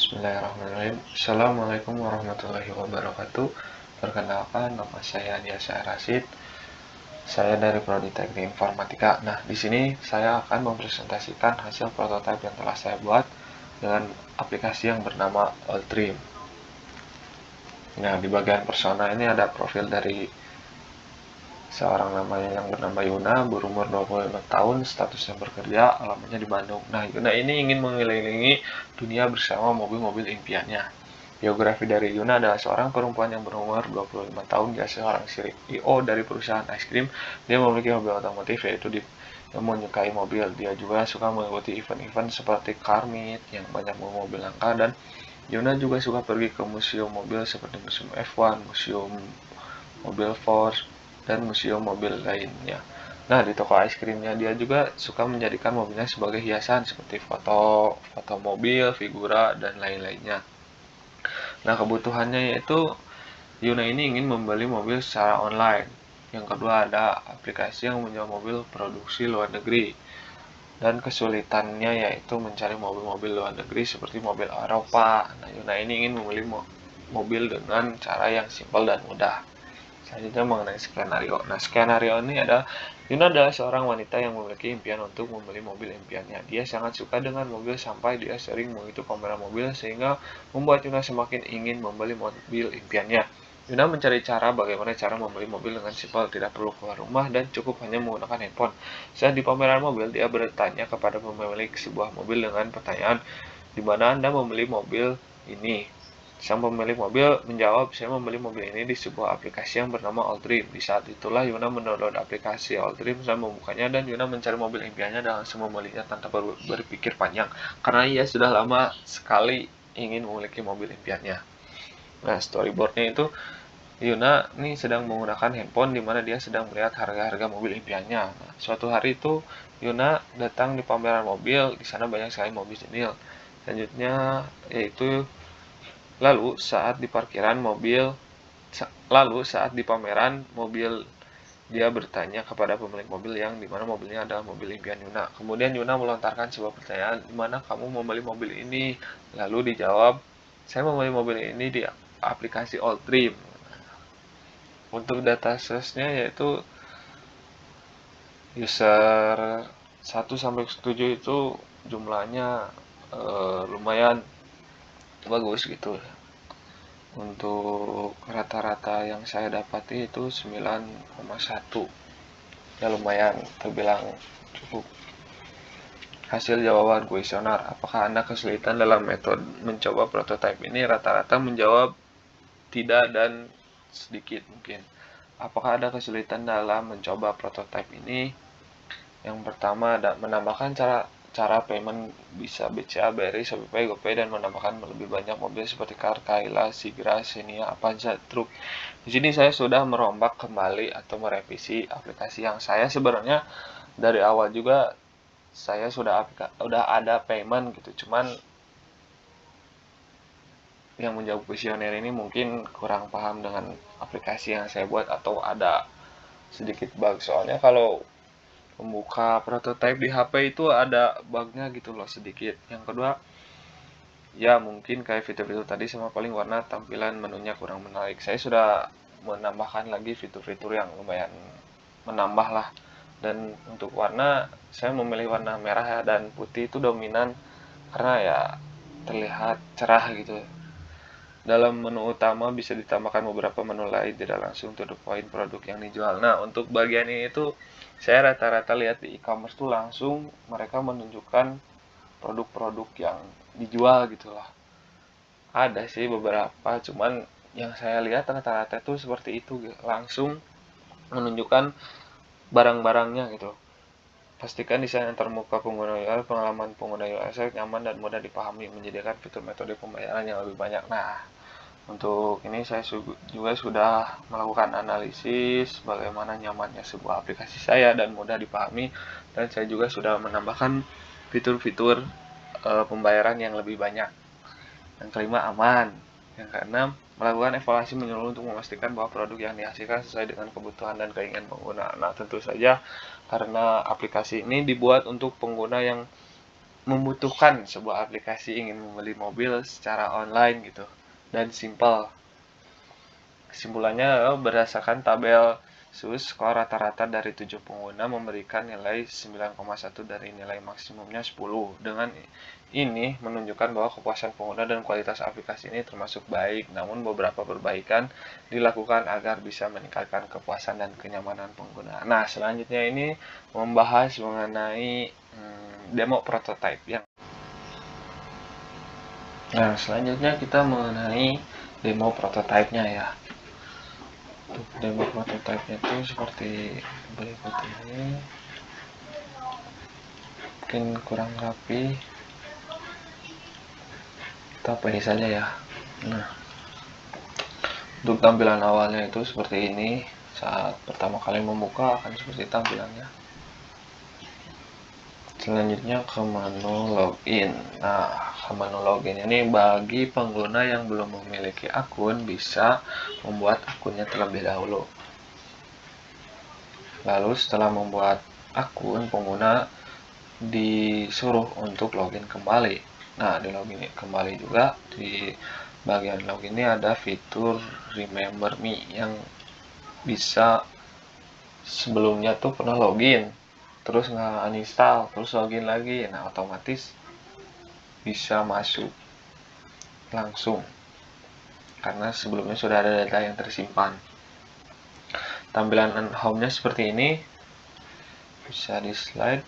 Bismillahirrahmanirrahim. Assalamualaikum warahmatullahi wabarakatuh. Perkenalkan, nama saya Diasa Rasid. Saya dari Prodi Teknik Informatika. Nah, di sini saya akan mempresentasikan hasil prototipe yang telah saya buat dengan aplikasi yang bernama Alltrim. Nah, di bagian persona ini ada profil dari seorang namanya yang bernama Yuna, berumur 25 tahun, statusnya bekerja, alamatnya di Bandung. Nah, Yuna ini ingin mengelilingi dunia bersama mobil-mobil impiannya. Biografi dari Yuna adalah seorang perempuan yang berumur 25 tahun, dia seorang CEO dari perusahaan es krim. Dia memiliki hobi otomotif, yaitu dia menyukai mobil. Dia juga suka mengikuti event-event seperti Car Meet yang banyak mobil langka, dan Yuna juga suka pergi ke museum mobil seperti museum F1, museum mobil Force, dan museum mobil lainnya. Nah, di toko es krimnya dia juga suka menjadikan mobilnya sebagai hiasan seperti foto mobil, figura, dan lain-lainnya. Nah, kebutuhannya yaitu Yuna ini ingin membeli mobil secara online. Yang kedua, ada aplikasi yang menjual mobil produksi luar negeri. Dan kesulitannya yaitu mencari mobil-mobil luar negeri seperti mobil Eropa. Nah, Yuna ini ingin membeli mobil dengan cara yang simpel dan mudah. Selanjutnya mengenai skenario. Nah, skenario ini adalah Yuna adalah seorang wanita yang memiliki impian untuk membeli mobil impiannya. Dia sangat suka dengan mobil sampai dia sering menghitung pameran mobil sehingga membuat Yuna semakin ingin membeli mobil impiannya. Yuna mencari cara bagaimana cara membeli mobil dengan simpel, tidak perlu keluar rumah dan cukup hanya menggunakan handphone. Saat di pameran mobil, dia bertanya kepada pemilik sebuah mobil dengan pertanyaan, "Di mana Anda membeli mobil ini?" Sang pemilik mobil menjawab, "Saya membeli mobil ini di sebuah aplikasi yang bernama Alltrim." Di saat itulah Yuna mendownload aplikasi Alltrim dan membukanya, dan Yuna mencari mobil impiannya dan langsung membelinya tanpa berpikir panjang, karena ia sudah lama sekali ingin memiliki mobil impiannya. Nah, storyboardnya itu Yuna ini sedang menggunakan handphone di mana dia sedang melihat harga-harga mobil impiannya. Nah, suatu hari itu Yuna datang di pameran mobil, di sana banyak sekali mobil jenil. Selanjutnya yaitu Lalu saat di pameran mobil, dia bertanya kepada pemilik mobil yang dimana mobilnya adalah mobil impian Yuna. Kemudian Yuna melontarkan sebuah pertanyaan, "Di mana kamu membeli mobil ini?" Lalu dijawab, "Saya membeli mobil ini di aplikasi Alltrim." Untuk data source-nya yaitu user 1 sampai 7 itu jumlahnya lumayan bagus gitu. Untuk rata-rata yang saya dapati itu 9,1. Ya, lumayan terbilang cukup. Hasil jawaban kuesioner, apakah Anda kesulitan dalam metode mencoba prototipe ini? Rata-rata menjawab tidak dan sedikit mungkin. Apakah ada kesulitan dalam mencoba prototipe ini? Yang pertama, ada menambahkan cara payment, bisa BCA, BRI, ShopeePay, GoPay, dan menambahkan lebih banyak mobil seperti Car, Kayla, Sigra, Xenia, Avanza, Truk. Di sini saya sudah merombak kembali atau merevisi aplikasi yang saya sebenarnya dari awal juga saya sudah ada payment gitu. Cuman yang menjawab kuesioner ini mungkin kurang paham dengan aplikasi yang saya buat atau ada sedikit bug. Soalnya kalau membuka prototipe di HP itu ada bugnya gitu loh sedikit. Yang kedua, ya mungkin kayak fitur-fitur tadi sama paling warna tampilan menunya kurang menarik. Saya sudah menambahkan lagi fitur-fitur yang lumayan menambah lah. Dan untuk warna, saya memilih warna merah ya, dan putih itu dominan karena ya terlihat cerah gitu. Dalam menu utama bisa ditambahkan beberapa menu lain, tidak langsung to the point produk yang dijual. Nah, untuk bagian ini tuh saya rata-rata lihat di e-commerce tuh langsung mereka menunjukkan produk-produk yang dijual gitulah. Ada sih beberapa, cuman yang saya lihat rata-rata tuh seperti itu, langsung menunjukkan barang-barangnya gitu. Pastikan desain antarmuka pengguna UI, pengalaman pengguna UI nyaman dan mudah dipahami, menyediakan fitur metode pembayaran yang lebih banyak. Nah, untuk ini saya juga sudah melakukan analisis bagaimana nyamannya sebuah aplikasi saya dan mudah dipahami, dan saya juga sudah menambahkan fitur-fitur pembayaran yang lebih banyak. Yang kelima, aman. Yang keenam, melakukan evaluasi menyeluruh untuk memastikan bahwa produk yang dihasilkan sesuai dengan kebutuhan dan keinginan pengguna. Nah, tentu saja karena aplikasi ini dibuat untuk pengguna yang membutuhkan sebuah aplikasi ingin membeli mobil secara online gitu dan simple. Kesimpulannya berdasarkan tabel SUS, skor rata-rata dari 7 pengguna memberikan nilai 9,1 dari nilai maksimumnya 10. Dengan ini menunjukkan bahwa kepuasan pengguna dan kualitas aplikasi ini termasuk baik, namun beberapa perbaikan dilakukan agar bisa meningkatkan kepuasan dan kenyamanan pengguna. Nah, selanjutnya ini membahas mengenai demo prototype yang Nah, selanjutnya kita mengenai demo prototype-nya ya. Untuk demo prototype-nya itu seperti berikut ini. Mungkin kurang rapi. Kita pilih saja ya. Nah, untuk tampilan awalnya itu seperti ini. Saat pertama kali membuka akan seperti tampilannya. Selanjutnya ke menu login. Nah, ke menu login ini bagi pengguna yang belum memiliki akun bisa membuat akunnya terlebih dahulu. Lalu setelah membuat akun, pengguna disuruh untuk login kembali. Nah, di login kembali juga di bagian login ini ada fitur Remember Me yang bisa sebelumnya tuh pernah login terus nggak uninstall terus login lagi, nah otomatis bisa masuk langsung karena sebelumnya sudah ada data yang tersimpan. Tampilan home-nya seperti ini, bisa di slide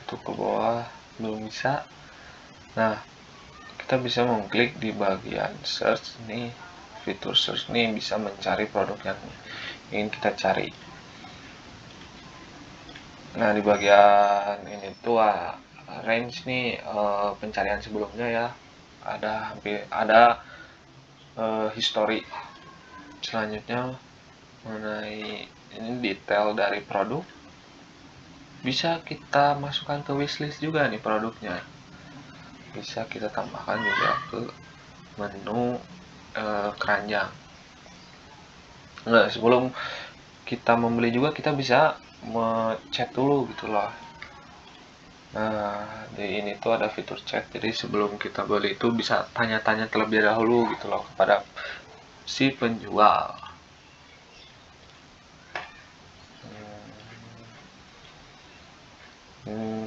untuk ke bawah belum bisa. Nah, kita bisa mengklik di bagian search ini, fitur search ini bisa mencari produk yang ingin kita cari. Nah, di bagian ini tuh range nih pencarian sebelumnya ya, ada hampir ada history. Selanjutnya mengenai ini detail dari produk, bisa kita masukkan ke wishlist juga nih produknya, bisa kita tambahkan juga ke menu keranjang. Nah, sebelum kita membeli juga kita bisa ngechat dulu gitu loh. Nah, di ini tuh ada fitur chat, jadi sebelum kita beli itu bisa tanya-tanya terlebih dahulu gitu loh kepada si penjual.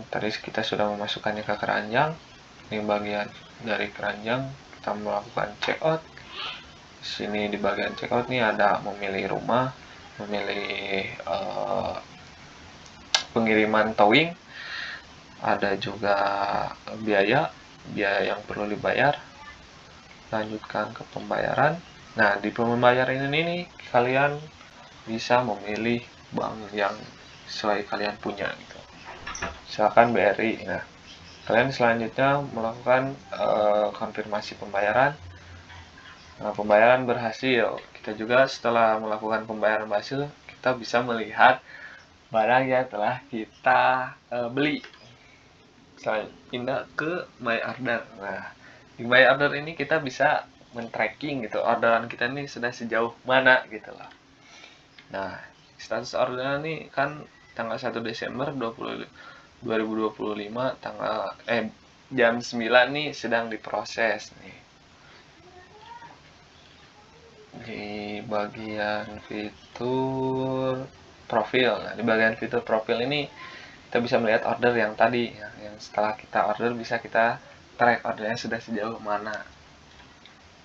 Tadi kita sudah memasukkannya ke keranjang. Ini bagian dari keranjang, kita melakukan checkout. Sini di bagian checkout nih ada memilih rumah, memilih pengiriman towing, ada juga biaya yang perlu dibayar. Lanjutkan ke pembayaran. Nah, di pembayaran ini nih kalian bisa memilih bank yang sesuai kalian punya gitu. Misalkan BRI. Nah, kalian selanjutnya melakukan konfirmasi pembayaran. Nah, pembayaran berhasil. Kita juga setelah melakukan pembayaran berhasil, kita bisa melihat barang yang telah kita beli. Saya pindah ke My Order. Nah, di My Order ini kita bisa men-tracking gitu, orderan kita ini sudah sejauh mana gitu loh. Nah, status ordernya nih kan tanggal 1 Desember 2025 tanggal jam 9 nih sedang diproses nih. Di bagian fitur profil. Nah, di bagian fitur profil ini kita bisa melihat order yang tadi ya, yang setelah kita order bisa kita track ordernya sudah sejauh mana.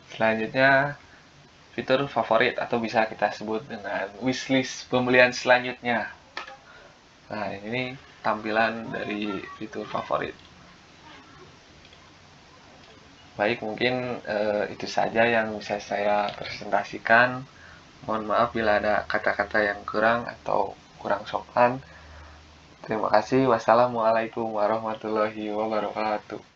Selanjutnya fitur favorit atau bisa kita sebut dengan wishlist pembelian selanjutnya. Nah, ini tampilan dari fitur favorit. Baik, mungkin itu saja yang bisa saya presentasikan. Mohon maaf bila ada kata-kata yang kurang atau kurang sopan. Terima kasih. Wassalamualaikum warahmatullahi wabarakatuh.